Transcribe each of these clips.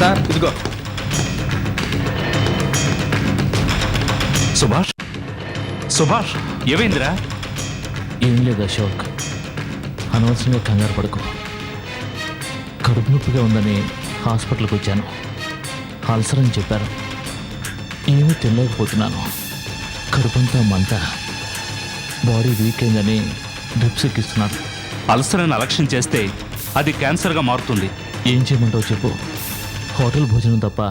Sir ఇదిగో. సుభాష్, సుభాష్ ఏమైందిరా? ఏం లేదు అశోక్, అనవసరంగా కంగారు పడుకో. కడుపు నొప్పిగా ఉందని హాస్పిటల్కి వచ్చాను. అల్సర్ అని చెప్పారు. ఏమీ తినలేకపోతున్నాను. కడుపంతా మంట, బాడీ వీక్ అయిందని డ్రిప్స్ ఎక్కిస్తున్నారు. అల్సర్ అని అలక్ష్యం చేస్తే అది క్యాన్సర్గా మారుతుంది. ఏం చేయమంటావు చెప్పు. హోటల్ భోజనం తప్ప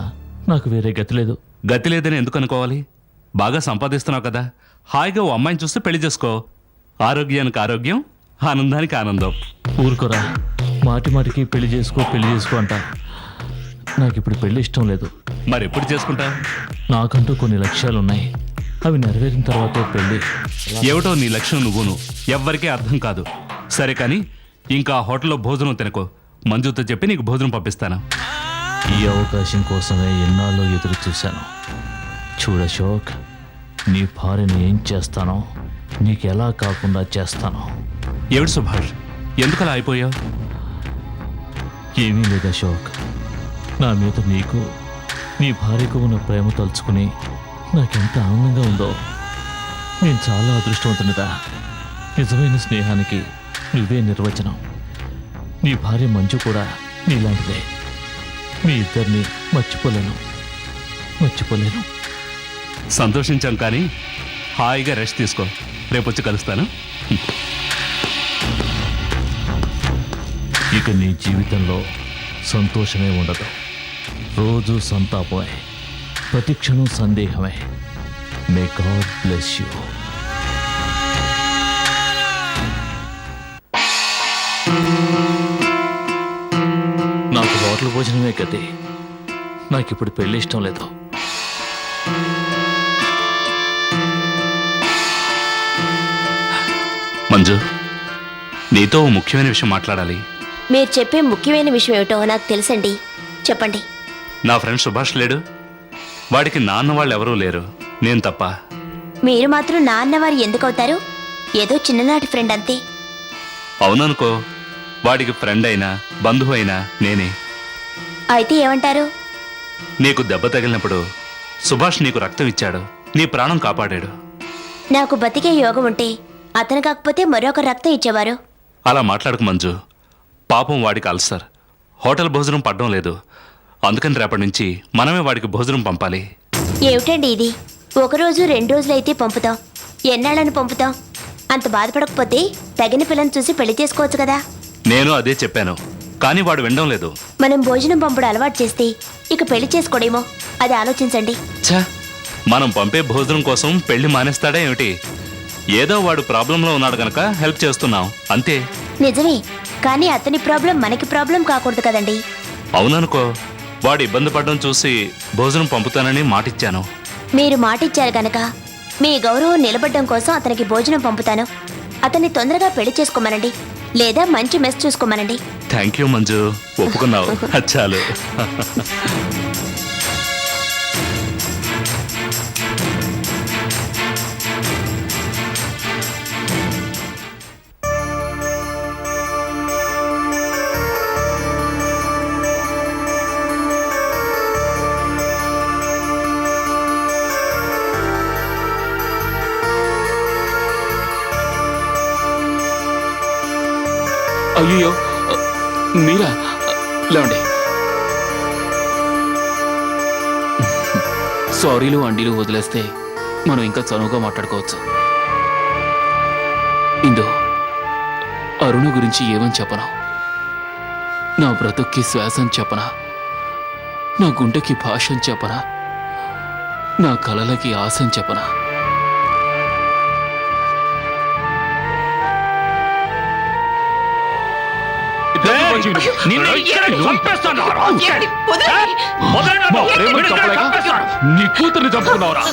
నాకు వేరే గతి లేదు. గతి లేదని ఎందుకు అనుకోవాలి? బాగా సంపాదిస్తున్నావు కదా, హాయిగా ఓ అమ్మాయిని చూస్తే పెళ్లి చేసుకో. ఆరోగ్యానికి ఆరోగ్యం, ఆనందానికి ఆనందం. ఊరుకోరా, మాటి మాటికి పెళ్లి చేసుకో అంట. నాకు ఇప్పుడు పెళ్లి ఇష్టం లేదు. మరి ఎప్పుడు చేసుకుంటావు? నాకంటూ కొన్ని లక్ష్యాలు ఉన్నాయి. అవి నెరవేరిన తర్వాతే పెళ్లి. ఏమిటో నీ లక్ష్యం నువ్వును, ఎవ్వరికీ అర్థం కాదు. సరే కానీ ఇంకా ఆ హోటల్లో భోజనం తినకో. మంజుతో చెప్పి నీకు భోజనం పంపిస్తాను. ఈ అవకాశం కోసమే ఎన్నాళ్ళు ఎదురు చూశాను. చూడు అశోక్, నీ భార్యని ఏం చేస్తానో నీకు ఎలా కాకుండా చేస్తాను. ఏమిటి సుభాష్, ఎందుకలా అయిపోయావు? ఏమీ లేదు అశోక్, నా మీద నీకు, నీ భార్యకు ఉన్న ప్రేమ తలుచుకుని నాకెంత ఆనందంగా ఉందో. నేను చాలా అదృష్టవంతునిదా. నిజమైన స్నేహానికి నువ్వే నిర్వచనం. నీ భార్య మంజు కూడా నీలాంటిదే. మీ ఇద్దరిని మర్చిపోలేను. సంతోషించాం కానీ హాయిగా రెస్ట్ తీసుకో. రేపు వచ్చి కలుస్తాను. ఇక నీ జీవితంలో సంతోషమే ఉండదు. రోజు సంతాపమే, ప్రతి క్షణం సందేహమే. May God bless you. నాకు హోటల్ భోజనమే గతి. నాకు ఇప్పుడు పెళ్లి ఇష్టం లేదు. మంజు, నీతో ఓ ముఖ్యమైన విషయం మాట్లాడాలి. మీరు చెప్పే ముఖ్యమైన విషయం ఏమిటో నాకు తెలుసండి, చెప్పండి. నా ఫ్రెండ్ సుభాష్ లేడు, వాడికి నాన్న వాళ్ళు ఎవరూ లేరు, నేను తప్ప. మీరు మాత్రం నాన్నవారు ఎందుకు అవుతారు? ఏదో చిన్ననాటి ఫ్రెండ్ అంతే. అవుననుకో, వాడికి ఫ్రెండ్ అయినా బంధువు అయినా నేనే. అయితే ఏమంటారు? నీకు దెబ్బ తగిలినప్పుడు సుభాష్ నీకు రక్తం ఇచ్చాడు, నీ ప్రాణం కాపాడాడు. నాకు బతికే యోగం ఉంటే అతను కాకపోతే మరొక రక్తం ఇచ్చేవారు. అలా మాట్లాడకు మంజు. పాపం వాడికి అల్సర్, హోటల్ భోజనం పడడం లేదు. అందుకని రేపటి నుంచి మనమే వాడికి భోజనం పంపాలి. ఏమిటండి ఇది? 1 రోజు 2 రోజులైతే పంపుతాం, ఎన్నాళ్ళని పంపుతాం? అంత బాధపడకపోతే తగిన పిల్లని చూసి పెళ్లి చేసుకోవచ్చు కదా. నేను అదే చెప్పాను, కానీ వాడు వినడం లేదు. మనం భోజనం పంపుడు అలవాటు చేస్తే ఇక పెళ్లి చేసుకోడేమో, అది ఆలోచించండి. ఛా, మనం పంపే భోజనం కోసం పెళ్లి మానేస్తాడా ఏమిటి? ఏదో వాడు ప్రాబ్లంలో ఉన్నాడు గనక హెల్ప్ చేస్తున్నాం అంతే. నిజమే, కానీ అతని ప్రాబ్లం మనకి ప్రాబ్లం కాకూడదు కదండి. అవుననుకో, వాడు ఇబ్బంది పడడం చూసి భోజనం పంపుతానని మాటిచ్చాను. మీరు మాటిచ్చారు గనక మీ గౌరవం నిలబడడం కోసం అతనికి భోజనం పంపుతాను. అతన్ని తొందరగా పెళ్లి చేసుకోమనండి, లేదా మంచి మెస్ చూసుకోమనండి. థ్యాంక్ యూ మంజు, ఒప్పుకున్నావు. చాలు. అయ్యో, మీరా? లేవండి. సారీలు అండీలు వదిలేస్తే మనం ఇంకా చనువుగా మాట్లాడుకోవచ్చు. ఇందు, అరుణ గురించి ఏమని చెప్పనా? నా బ్రతుక్కి శ్వాసని చెప్పనా? నా గుండెకి భాషని చెప్పనా? నా కలలకి ఆశని చెప్పనా? నీ కూతుర్ని చంపుకున్నావురా?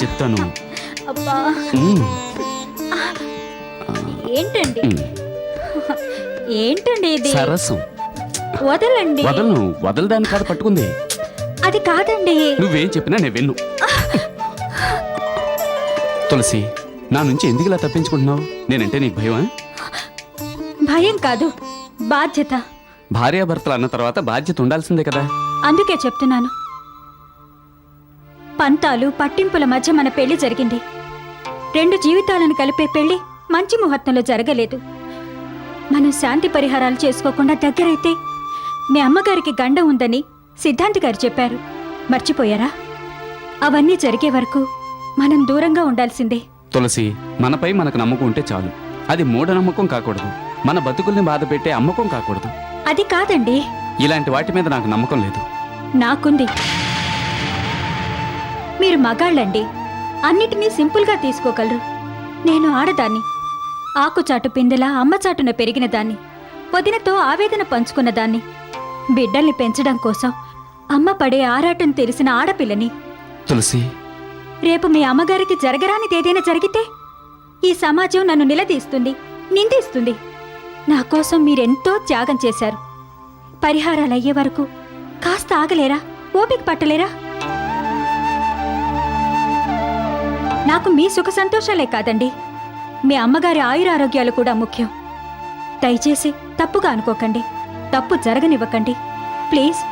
చెప్తాను. అబ్బా ఉమ్, ఏంటండి ఉమ్. ఏంటండి ఇది సరసం. వదలండి వదలదాని కాదు పట్టుకుంది. అది కాదండి నువ్వేం చెప్పినా నేను విన్ను. తులసి, నా నుంచి ఎందుకు ఇలా తప్పించుకుంటున్నావు? నేనంటే నీకు భయమా? భయం కాదు, బాధ్యత. భార్యాభర్తలు అన్న తర్వాత బాధ్యత ఉండాల్సిందే కదా. అందుకే చెప్తున్నాను. పంతాలు పట్టింపుల మధ్య మన పెళ్లి జరిగింది. 2 జీవితాలను కలిపే పెళ్లి మంచి ముహూర్తంలో జరగలేదు. మనం శాంతి పరిహారాలు చేసుకోకుండా దగ్గరైతే మీ అమ్మగారికి గండ ఉందని సిద్ధాంతి గారు చెప్పారు. మర్చిపోయారా? అవన్నీ జరిగే వరకు మనం దూరంగా ఉండాల్సిందే. తులసి, మనపై మనకు నమ్మకం ఉంటే చాలు. అది మూఢనమ్మకం కాకూడదు. మన బతుకుల్ని బాధ పెట్టే అమ్మకం కాకూడదు. అది కాదండి, ఇలాంటి వాటి మీద నాకు నమ్మకం లేదు. నాకుంది. మీరు మగాళ్ళండి, అన్నిటినీ సింపుల్గా తీసుకోగలరు. నేను ఆడదాన్ని, ఆకుచాటు పిందెలా అమ్మచాటున పెరిగిన దాన్ని, వదినతో ఆవేదన పంచుకున్న దాన్ని, బిడ్డల్ని పెంచడం కోసం అమ్మ పడే ఆరాటం తెలిసిన ఆడపిల్లని. తులసి, రేపు మీ అమ్మగారికి జరగరానిదేదైనా జరిగితే ఈ సమాజం నన్ను నిలదీస్తుంది, నిందిస్తుంది. నా కోసం మీరెంతో త్యాగం చేశారు. పరిహారాలయ్యే వరకు కాస్త ఆగలేరా? ఓపిక పట్టలేరా? నాకు మీ సుఖ సంతోషాలే కాదండి, మీ అమ్మగారి ఆయురారోగ్యాలు కూడా ముఖ్యం. దయచేసి తప్పుగా అనుకోకండి, తప్పు జరగనివ్వకండి ప్లీజ్.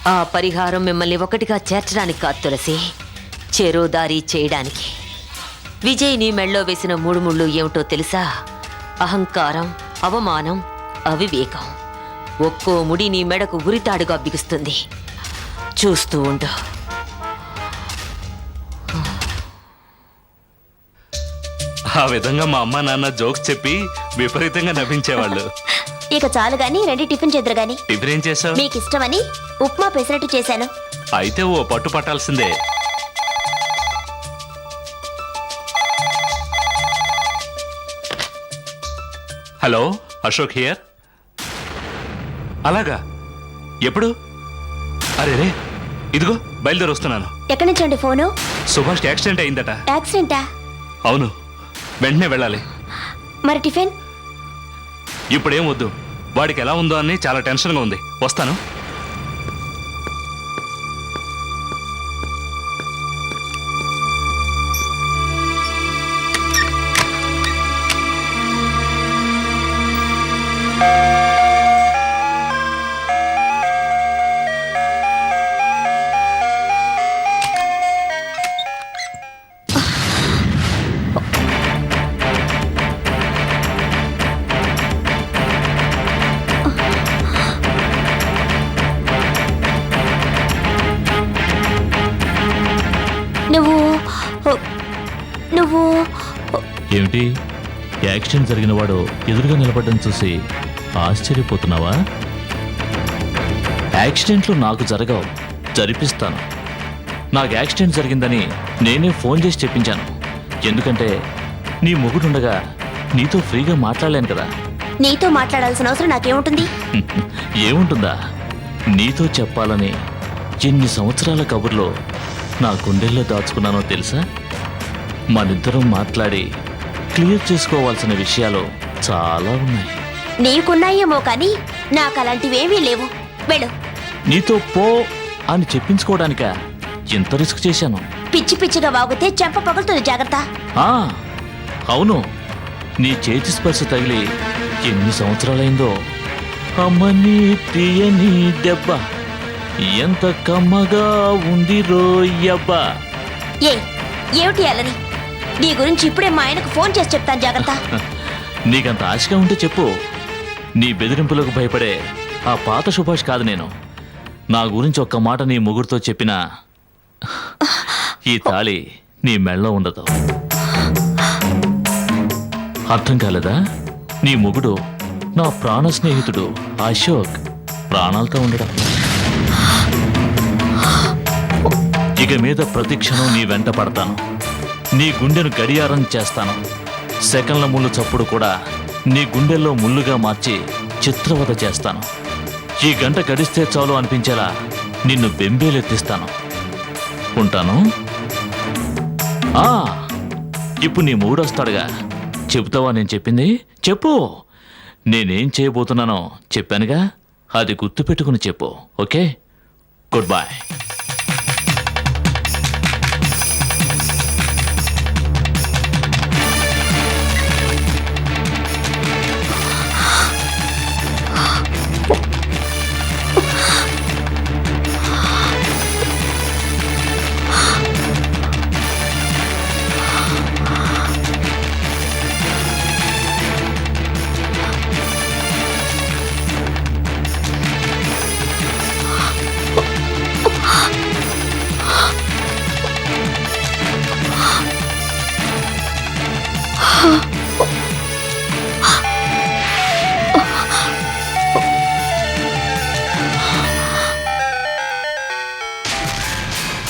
ఆ పరిహారం మిమ్మల్ని ఒకటిగా చేర్చడానికి కాదు తులసి, చెరోదారి చేయడానికి. విజయ్ నీ మెళ్ళో వేసిన 3 ముళ్ళు ఏమిటో తెలుసా? అహంకారం, అవమానం, అవివేకం. ఒక్కో ముడి నీ మెడకు ఉరితాడుగా బిగుస్తుంది. చూస్తూ ఉండు. ఆ విధంగా మా అమ్మ నాన్న జోక్స్ చెప్పి విపరీతంగా నవ్వించేవాళ్ళు. ఇక చాలు గాని రండి టిఫిన్ చేద్దరు గాని. టిఫిన్ ఏం చేసావు? మీకు ఇష్టమని ఉప్మా పెసరట్టు చేశాను. అయితే ఓ పట్టు పట్టాల్సిందే. Hello, Ashok here. అలాగా? ఎప్పుడు? అరే రే, ఇదిగో బయలుదేరి వస్తున్నాను. ఎక్కడి నుంచి అండి ఫోను? సుభాష్ యాక్సిడెంట్ అయిందట. యాక్సిడెంటా? అవును, వెంటనే వెళ్ళాలి. మరి టిఫిన్? ఇప్పుడేం వద్దు, వాడికి ఎలా ఉందో అని చాలా టెన్షన్గా ఉంది. వస్తాను. నువ్వు ఏమిటి, యాక్సిడెంట్ జరిగిన వాడు ఎదురుగా నిలబడ్డం చూసి ఆశ్చర్యపోతున్నావా? యాక్సిడెంట్లు నాకు జరగవు, జరిపిస్తాను. నాకు యాక్సిడెంట్ జరిగిందని నేనే ఫోన్ చేసి చెప్పించాను. ఎందుకంటే నీ మొగుడుండగా నీతో ఫ్రీగా మాట్లాడలేను కదా. నీతో మాట్లాడాల్సిన అవసరం నాకేముంటుంది? ఏముంటుందా, నీతో చెప్పాలని ఎన్ని సంవత్సరాల కబుర్లో నా గుండెల్లో దాచుకున్నానో తెలుసా? మనిద్దరం మాట్లాడి క్లియర్ చేసుకోవాల్సిన విషయాలు చాలా ఉన్నాయి. నీకున్నాయేమో కానీ నాకు అలాంటివేమీ లేవు. వెళ్ళు. నీతో పో అని చెప్పించుకోవడానిక ఎంత రిస్క్ చేశాను. పిచ్చి పిచ్చిగా వాగితే చెంప పగులుతుంది, జాగ్రత్త. ఆ, అవును, నీ చేతి స్పర్శ తగిలి ఎన్ని సంవత్సరాలైందో. అమ్మని తీయని దెబ్బ ఎంత కమ్మగా ఉంది రోయ్యబ్బా. ఏమిటి అలని? నీ గురించి ఇప్పుడే మా ఆయనకు ఫోన్ చేసి చెప్తాను, జాగ్రత్త. నీకంత ఆశగా ఉంటే చెప్పు. నీ బెదిరింపులకు భయపడే ఆ పాత సుభాష్ కాదు నేను. నా గురించి ఒక్క మాట నీ ముగ్గురితో చెప్పినా ఈ తాళి నీ మెళ్ళో ఉండదు. అర్థం కాలేదా? నీ మొగుడు నా ప్రాణ స్నేహితుడు అశోక్ ప్రాణాలతో ఉండడం. ఇక మీద ప్రతి క్షణం నీ వెంట పడతాను. నీ గుండెను గడియారం చేస్తాను. సెకండ్ల ముళ్ళు చప్పుడు కూడా నీ గుండెల్లో ముళ్ళుగా మార్చి చిత్రవద చేస్తాను. ఈ గంట గడిస్తే చాలు అనిపించేలా నిన్ను బెంబేలెత్తిస్తాను. ఉంటాను. ఇప్పుడు నీ మూడొస్తాడుగా. చెబుతావా నేను చెప్పింది? చెప్పు. నేనేం చేయబోతున్నానో చెప్పానుగా, అది గుర్తుపెట్టుకుని చెప్పు. Okay, good boy.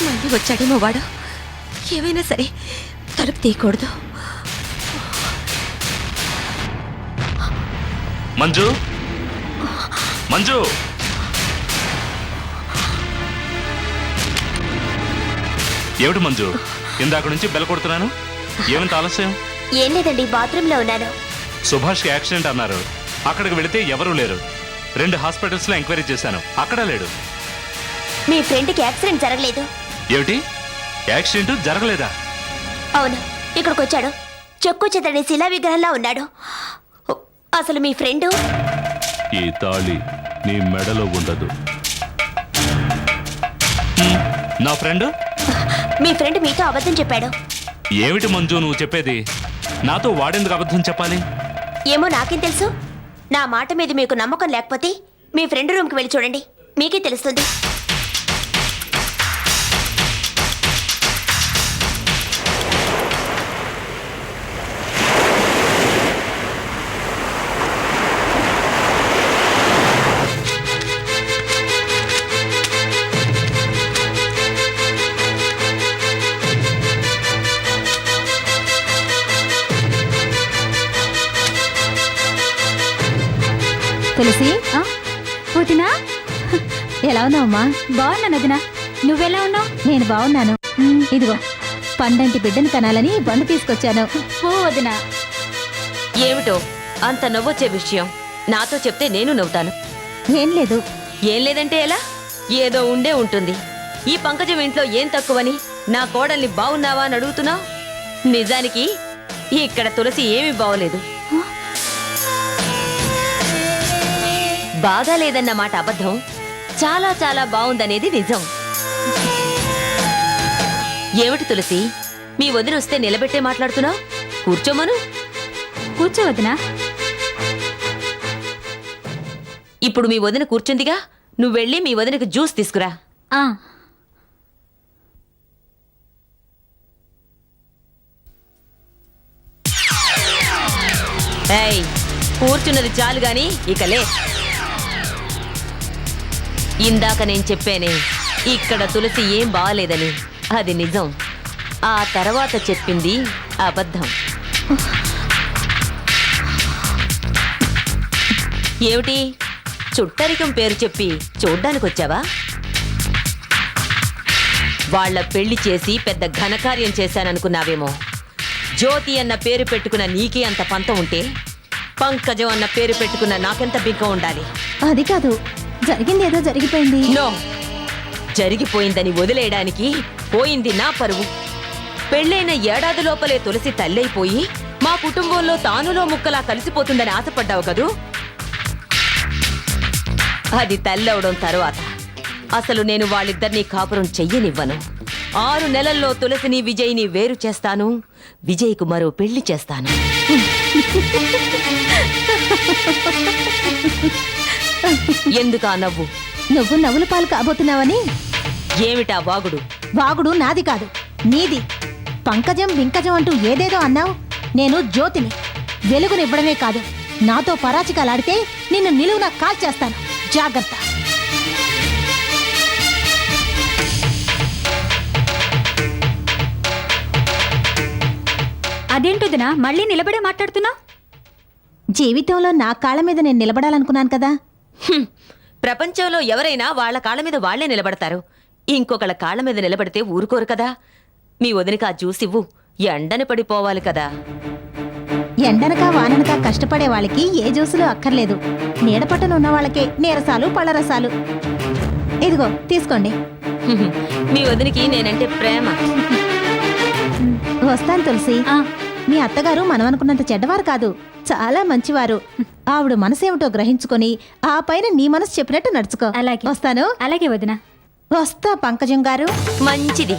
మళ్ళీ వచ్చాడేమో వాడు. ఏమైనా సరే తలుపు తీయకూడదు. మంజు, మంజు, ఏమిటి మంజు, ఇందాక నుంచి బెల్ కొడుతున్నాను. ఏమంత ఆలస్యం? ఏం లేదండి, బాత్రూంలో ఉన్నాను. సుభాష్కి యాక్సిడెంట్ అన్నారు. అక్కడికి వెళితే ఎవరూ లేరు. 2 హాస్పిటల్స్లో ఎంక్వైరీ చేశాను, అక్కడ లేడు. మీ ఫ్రెండ్కి యాక్సిడెంట్ జరగలేదు. ఏమిటి, యాక్సిడెంట్ జరగలేదా? అవును, ఇక్కడికి వచ్చాడు. చెక్కు చెతని శిలా విగ్రహంలా ఉన్నాడు. అసలు మీ ఫ్రెండు ఈ తాళి నీ మెడలో ఉండదు. నా ఫ్రెండ్? మీ ఫ్రెండ్ మీతో అబద్ధం చెప్పాడు. ఏమిటి మంజు నువ్వు చెప్పేది? నాతో వాడేందుకు అబద్ధం చెప్పాలి? ఏమో నాకేం తెలుసు. నా మాట మీద మీకు నమ్మకం లేకపోతే మీ ఫ్రెండ్ రూమ్కి వెళ్ళి చూడండి, మీకే తెలుస్తుంది. తులసి, వదినా ఎలా ఉన్నావమ్మా? బాగున్నాను వదినా, నువ్వెలా ఉన్నావు? నేను బాగున్నాను. ఇదిగో పండంటి బిడ్డను కనాలని బండు తీసుకొచ్చాను. ఓ వదినా. ఏమిటో అంత నవ్వొచ్చే విషయం? నాతో చెప్తే నేను నవ్వుతాను. ఏం లేదు. ఏం లేదంటే ఎలా? ఏదో ఉండే ఉంటుంది. ఈ పంకజం ఇంట్లో ఏం తక్కువని నా కోడల్ని బాగున్నావా అని అడుగుతున్నావు? నిజానికి ఇక్కడ తులసి ఏమీ బాగోలేదు. బాగా లేదన్న మాట అబద్ధం, చాలా చాలా బాగుందనేది నిజం. ఏమిటి తులసి, మీ వదిన వస్తే నిలబెట్టే మాట్లాడుతున్నావు? కూర్చోమను. కూర్చో వదినా. ఇప్పుడు మీ వదిన కూర్చుందిగా, నువ్వెళ్ళి మీ వదినకు జ్యూస్ తీసుకురా. ఏయ్, కూర్చున్నది చాలు గాని ఇక లే. ఇందాక నేను చెప్పానే ఇక్కడ తులసి ఏం బాగాలేదని, అది నిజం. ఆ తర్వాత చెప్పింది అబద్ధం. ఏమిటి, చుట్టరికం పేరు చెప్పి చూడ్డానికి వచ్చావా? వాళ్ల పెళ్లి చేసి పెద్ద ఘనకార్యం చేశాననుకున్నావేమో. జ్యోతి అన్న పేరు పెట్టుకున్న నీకే అంత పంతం ఉంటే పంకజం అన్న పేరు పెట్టుకున్న నాకెంత బింకం ఉండాలి? అది కాదు, జరిగిందేదో జరిగిపోయింది. నో, జరిగిపోయిందని వదిలేయడానికి పోయింది నా పరువు. పెళ్ళైన ఏడాది లోపలే తులసి తల్లైపోయి మా కుటుంబంలో తానులో ముక్కలా కలిసిపోతుందని ఆశపడ్డావు కదూ? అది తల్లవడం తరువాత అసలు నేను వాళ్ళిద్దరినీ కాపురం చెయ్యనివ్వను. 6 నెలల్లో తులసిని విజయ్ని వేరు చేస్తాను. విజయ్కు మరో పెళ్లి చేస్తాను. ఎందుకా నవ్వు? నువ్వు నవ్వుల పాలు కాబోతున్నావని. ఏమిటా వాగుడు? వాగుడు నాది కాదు, నీది. పంకజం వింకజం అంటూ ఏదేదో అన్నావు. నేను జ్యోతిని. వెలుగునివ్వడమే కాదు, నాతో పరాచికాలాడితే నిన్ను నిలువున కాల్చేస్తాను. జాగ్రత్త. అదేంటొదినా మళ్ళీ నిలబడే మాట్లాడుతున్నావు? జీవితంలో నా కాళ్ళ మీద నేను నిలబడాలనుకున్నాను కదా. హ్మ్. ప్రపంచంలో ఎవరైనా వాళ్ళ కాళ్ళ మీద వాళ్లే నిలబడతారు. ఇంకొకళ్ళ కాళ్ళ మీద నిలబడితే ఊరుకోరు కదా. మీ వదినకి ఆ జ్యూస్ ఇవ్వు, ఎండని పడిపోవాలి కదా. ఎండనక వాననక కష్టపడే వాళ్ళకి ఏ జ్యూసులు అక్కర్లేదు. నీడపట్టున ఉన్న వాళ్ళకే నీరసాలు పళ్ళరసాలు. ఇదిగో తీసుకోండి. హ్మ్. మీ వదినికి నేనంటే ప్రేమ. వస్తాను తులసి. ఆ, మీ అత్తగారు మనం అనుకున్నంత చెడ్డవారు కాదు, చాలా మంచివారు. ఆవిడ మనసేమిటో గ్రహించుకొని ఆ పైన నీ మనసు చెప్పినట్టు నడుచుకో. అలాగే. వస్తాను. అలాగే వదినా. వస్తా పంకజం గారు. మంచిది.